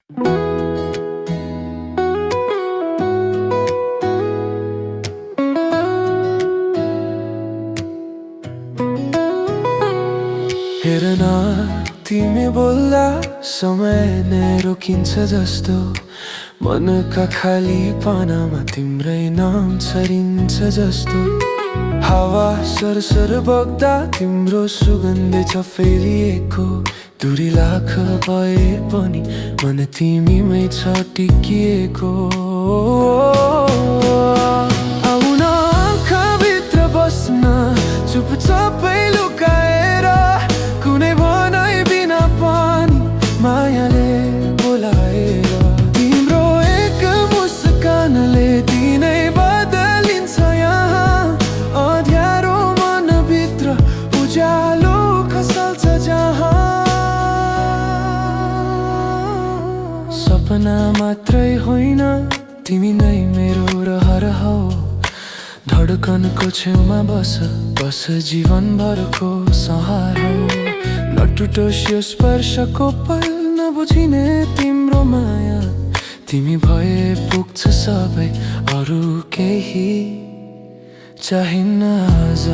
हेर न तिमी बोल्दा समय नै रोकिन्छ जस्तो मनका खाली पानामा तिम्रै नाम छरिन्छ जस्तो हावा सरसर बग्दा तिम्रो सुगन्ध छ फैलिएको दूरी लाख भए पनि मन तिमीमै छ टिकिएको आउन आँखाभित्र बस्न चुपचापै लुकाएर कुनै भनाइ बिना पनि मायाले बोलाएर तिम्रो एक मुस्कानले दिनै बदलिन्छ यहाँ अँध्यारो मनभित्र उज्यालो खसाल्छ जहाँ सपना मात्रै होइन तिमी नै मेरो रहर हौ धडकनको छेउमा बस बस जीवनभरको सहारा नटुटोस् यो स्पर्शको पल नबुझिने तिम्रो माया तिमी भए पुग्छ सबै अरू केही चाहिन्न आज